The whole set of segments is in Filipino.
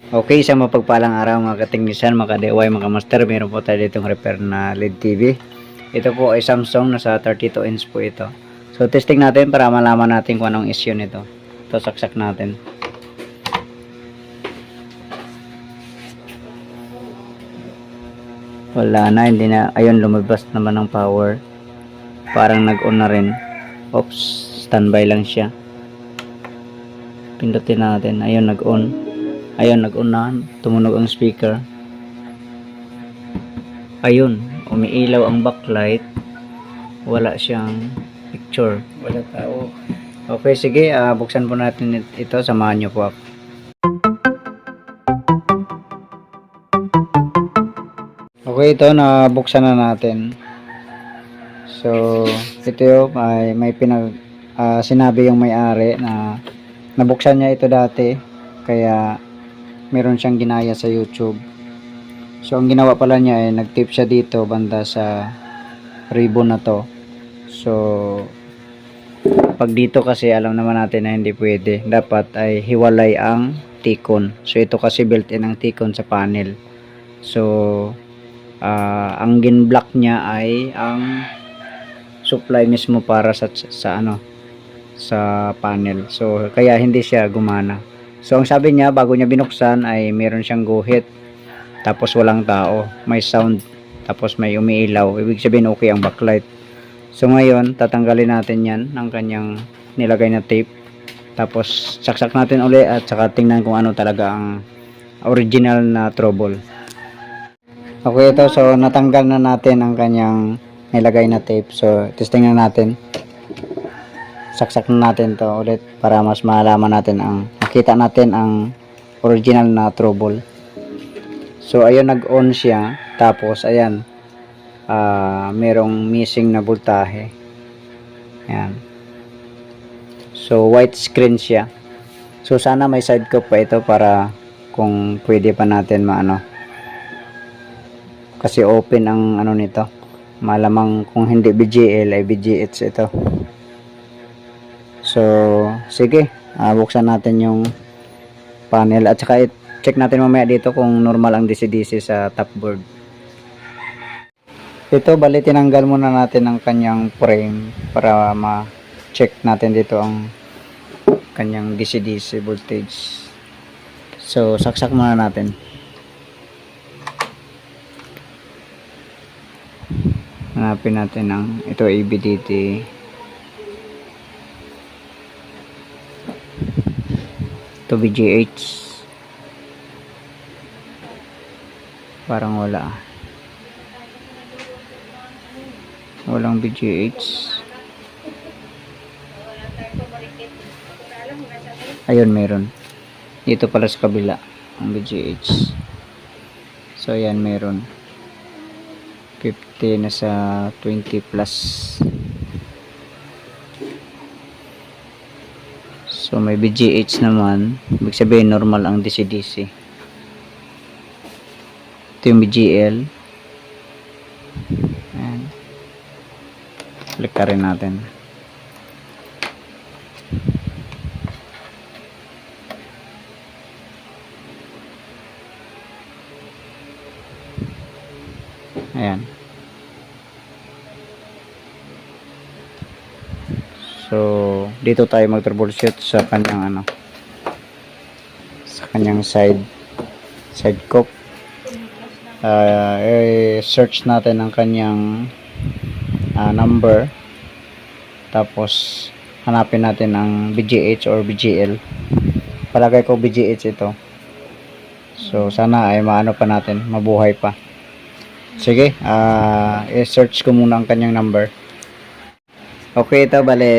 Okay, isang mapagpalang araw mga kateknisyan, mga ka-DIY, mga master. Meron po tayo ditong repair na LED TV. Ito po ay Samsung, nasa 32 inch po ito. So testing natin para malaman natin kung anong issue nito. Ito, saksak natin. Wala na, hindi na. Ayun, lumabas naman ng power. Parang nag-on na rin. Oops, standby lang siya. Pindutin natin. Ayun, nag-on. Ayun, nag-on na. Tumunog ang speaker. Ayun, umiilaw ang backlight. Wala siyang picture. Wala tao. Okay, sige. Buksan po natin ito. Samahan nyo po ako. Okay, ito. Nabuksan na natin. So, ito yung may sinabi yung may-ari na nabuksan niya ito dati. Kaya, meron siyang ginaya sa YouTube. So, ang ginawa pala niya ay nag-tip siya dito banda sa ribbon na to. So, pag dito kasi alam naman natin na hindi pwede. Dapat ay hiwalay ang tikon. So, ito kasi built-in ang tikon sa panel. So, ang gin-block niya ay ang supply mismo para sa panel. So, kaya hindi siya gumana. So, ang sabi niya, bago niya binuksan ay meron siyang guhit. Tapos walang tao. May sound. Tapos may umiilaw. Ibig sabihin okay ang backlight. So, ngayon, tatanggalin natin yan ng kanyang nilagay na tape. Tapos, saksak natin uli at saka tingnan kung ano talaga ang original na trouble. Okay, ito. So, natanggal na natin ang kanyang nilagay na tape. So, testing na natin. Saksak na natin to ulit para mas malaman natin makita natin ang original na trouble. So ayun, nag-on siya, tapos ayan, merong missing na voltahe. Ayan. So white screen siya. So sana may side cup pa ito para kung pwede pa natin kasi open ang nito. Malamang kung hindi BGL ay BGH ito. So, sige, buksan natin yung panel at saka check natin mamaya dito kung normal ang DC-DC sa top board. Ito, bali tinanggal muna natin ang kanyang frame para ma-check natin dito ang kanyang DC-DC voltage. So, saksak muna natin. Hanapin natin ito ABDT. Ito BGH. Parang walang BGH. Ayun, meron dito pala sa kabila ang BGH. So ayan, meron 50 na sa 20 plus. So may BGH naman, ibig sabihin normal ang DC-DC. Ito yung BGL. Ayan. Click ka rin natin. Ayan. So, dito tayo mag-troubleshoot sa kanyang sa kanyang side cup. Search natin ang kanyang number. Tapos hanapin natin ang BGH or BGL. Palagay ko BGH ito. So, sana ay maano pa natin, mabuhay pa. Sige, i-search ko muna ang kanyang number. Okay, ito bale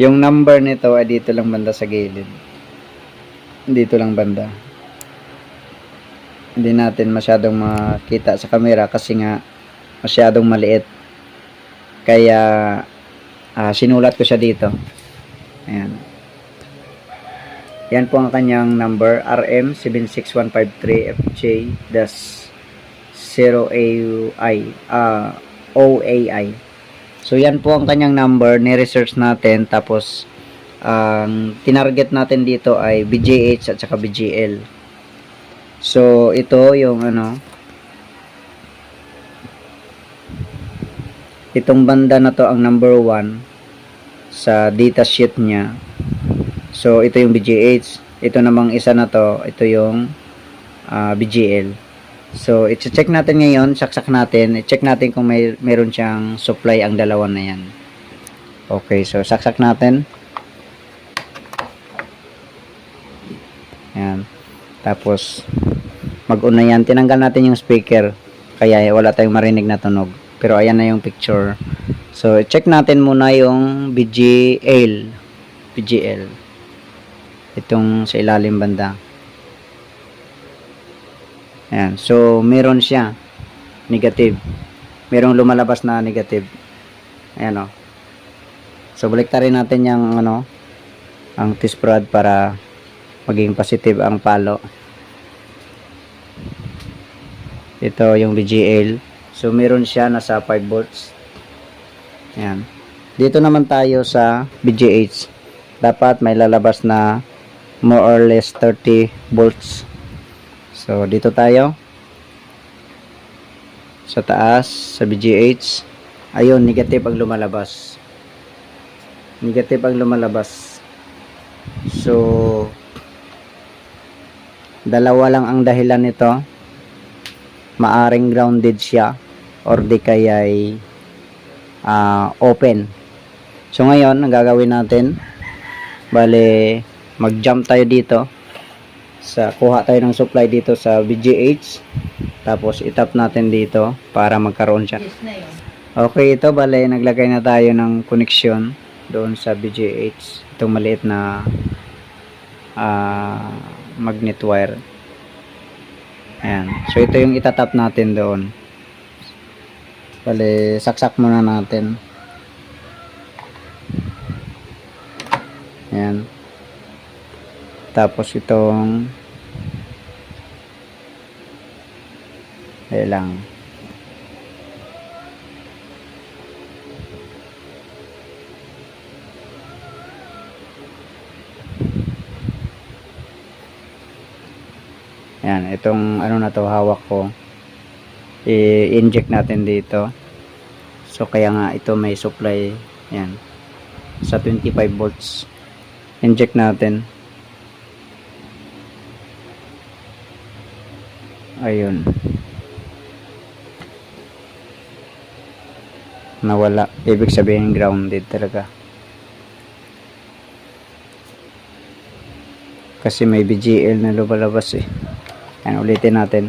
yung number nito ay dito lang banda sa gilid. Dito lang banda. Hindi natin masyadong makita sa camera kasi nga masyadong maliit. Kaya sinulat ko siya dito. Ayan. Yan po ang kanyang number, RM76153FJ-0AI. So yan po ang kanyang number, ni-research natin, tapos ang tinarget natin dito ay BGH at saka BGL. So ito yung ano, itong banda na to ang number 1 sa data sheet niya. So ito yung BGH, ito namang isa na to, ito yung BGL. So i-check natin ngayon, saksak natin, i-check natin kung meron siyang supply ang dalawa na yan. Okay, so saksak natin. Ayan. Tapos mag-una yan, tinanggal natin yung speaker kaya wala tayong marinig na tunog, pero ayan na yung picture. So check natin muna yung BGL itong sa ilalim banda. Ayan, so meron siya negative, merong lumalabas na negative. Ayan o. So baliktarin natin yung ano, ang test prod para maging positive ang palo. Ito yung BGL. So meron siya nasa 5 volts. Ayan. Dito naman tayo sa BGH. Dapat may lalabas na more or less 30 volts. So dito tayo sa taas sa BGH. Ayun, negative ang lumalabas. Negative ang lumalabas. So dalawa lang ang dahilan nito. Maaring grounded siya or di kaya'y open. So ngayon, ang gagawin natin, bale mag-jump tayo dito sa kuha tayo ng supply dito sa BGH, tapos itap natin dito para magkaroon siya. Okay, ito bale naglagay na tayo ng connection doon sa BGH, itong maliit na magnet wire. Ayan, so ito yung itatap natin doon. Bale saksak muna natin. Ayan. Tapos itong lang. Ayan, itong ano na to, hawak ko. I-inject natin dito. So kaya nga ito may supply. Ayan. Sa 25 volts. Inject natin. Ayun. Nawala. Ibig sabihin grounded talaga. Kasi may BGL na lumalabas eh. Ayan, ulitin natin.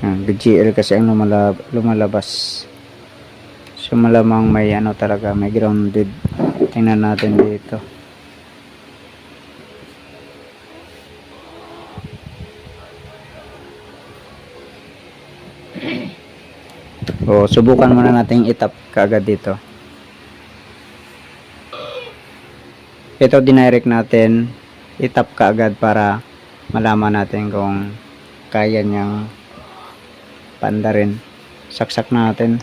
Ayan, BGL kasi ang lumalabas. So malamang may ano talaga, may grounded. Tingnan natin dito. O subukan muna natin itap kaagad dito. Ito dinirect natin, itap kaagad para malaman natin kung kaya niyang pandarin. Saksak natin.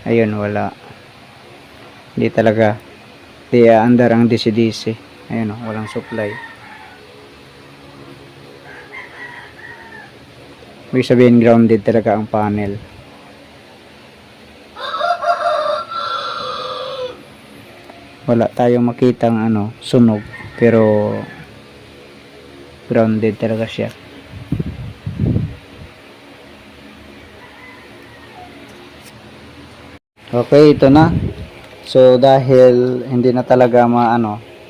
Ayun, wala. Hindi talaga. Di andar ang DC-DC. Ayun, walang supply. Ibig sabihin grounded talaga ang panel. Wala tayong makitang ano, sunog, pero grounded talaga siya. Okay, ito na. So dahil hindi na talaga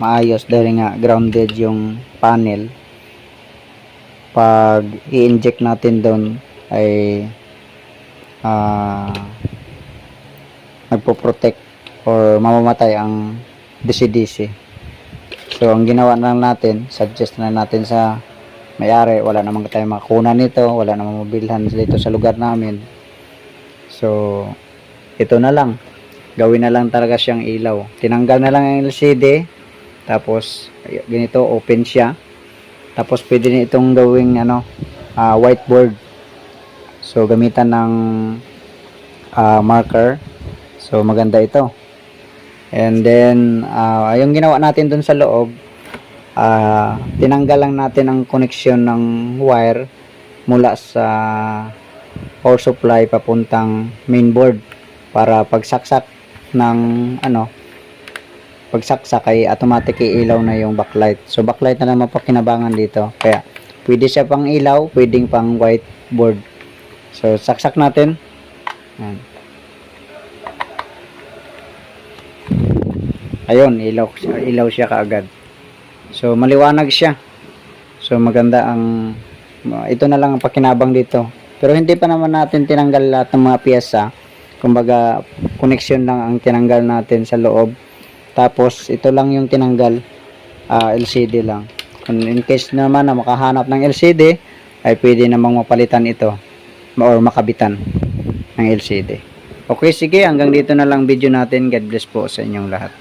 maayos dahil nga grounded yung panel, pag i-inject natin doon ay nagpo-protect or mamamatay ang DC-DC. So ang ginawa na natin, suggest na natin sa may-ari, wala namang tayong makuna nito, wala namang mabilhan dito sa lugar namin. So ito na lang, gawin na lang talaga siyang ilaw. Tinanggal na lang ang LCD, tapos ganito, open siya. Tapos pwede din itong gawing whiteboard. So gamitan ng marker. So maganda ito. And then yung ginawa natin dun sa loob, tinanggal lang natin ang connection ng wire mula sa power supply papuntang mainboard para pagsaksak ng pagsaksak ay automatic ilaw na yung backlight. So backlight na lang mapakinabangan dito. Kaya pwede siya pang ilaw, pwedeng pang whiteboard. So saksak natin. Yan. Ayun, ilaw siya kaagad. So maliwanag siya. So maganda ang ito na lang ang pakinabang dito. Pero hindi pa naman natin tinanggal lahat ng mga piyesa. Kumbaga connection lang ang tinanggal natin sa loob. Tapos ito lang yung tinanggal, LCD lang. Kung in case naman na makahanap ng LCD, ay pwede namang mapalitan ito or makabitan ng LCD. Okay, sige, hanggang dito na lang video natin. God bless po sa inyong lahat.